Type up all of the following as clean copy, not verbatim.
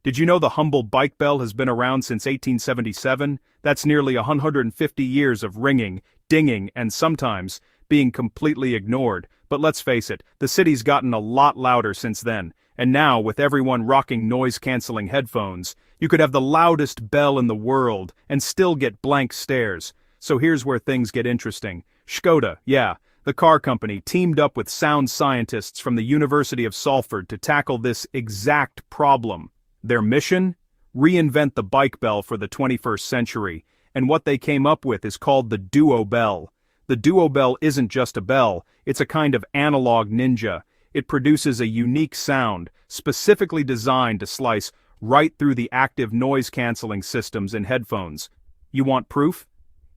Did you know the humble bike bell has been around since 1877? That's nearly 150 years of ringing, dinging, and sometimes being completely ignored. But let's face it, the city's gotten a lot louder since then. And now, with everyone rocking noise-canceling headphones, you could have the loudest bell in the world and still get blank stares. So here's where things get interesting. Skoda, yeah, the car company, teamed up with sound scientists from the University of Salford to tackle this exact problem. Their mission? Reinvent the bike bell for the 21st century, and what they came up with is called the DuoBell. The DuoBell isn't just a bell, it's a kind of analog ninja. It produces a unique sound, specifically designed to slice right through the active noise-canceling systems in headphones. You want proof?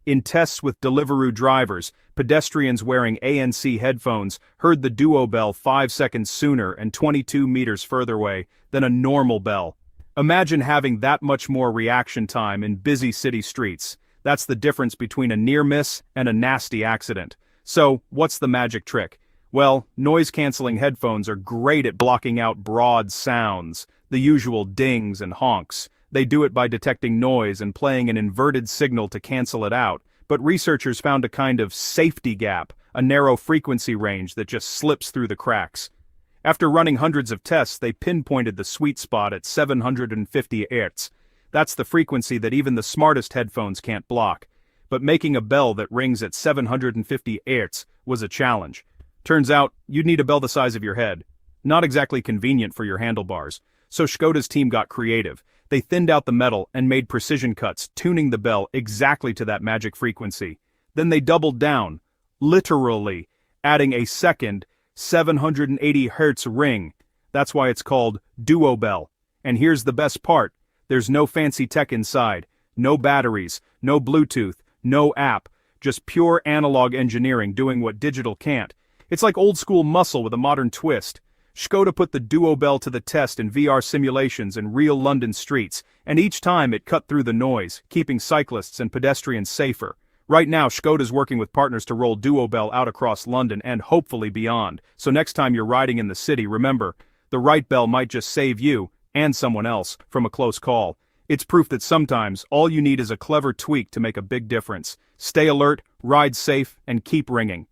In tests with Deliveroo drivers, pedestrians wearing ANC headphones heard the DuoBell 5 seconds sooner and 22 meters further away than a normal bell. Imagine having that much more reaction time in busy city streets. That's the difference between a near miss and a nasty accident. So, what's the magic trick? Well, noise-canceling headphones are great at blocking out broad sounds, the usual dings and honks. They do it by detecting noise and playing an inverted signal to cancel it out. But researchers found a kind of safety gap, a narrow frequency range that just slips through the cracks. After running hundreds of tests, they pinpointed the sweet spot at 750 Hz. That's the frequency that even the smartest headphones can't block. But making a bell that rings at 750 Hz was a challenge. Turns out, you'd need a bell the size of your head. Not exactly convenient for your handlebars. So Skoda's team got creative. They thinned out the metal and made precision cuts, tuning the bell exactly to that magic frequency. Then they doubled down, literally, adding a second 780 Hz ring. That's why it's called DuoBell. And here's the best part. There's no fancy tech inside. No batteries, no Bluetooth, no app. Just pure analog engineering doing what digital can't. It's like old-school muscle with a modern twist. Skoda put the DuoBell to the test in VR simulations in real London streets, and each time it cut through the noise, keeping cyclists and pedestrians safer. Right now, Skoda's working with partners to roll DuoBell out across London and hopefully beyond. So next time you're riding in the city, remember, the right bell might just save you, and someone else, from a close call. It's proof that sometimes all you need is a clever tweak to make a big difference. Stay alert, ride safe, and keep ringing.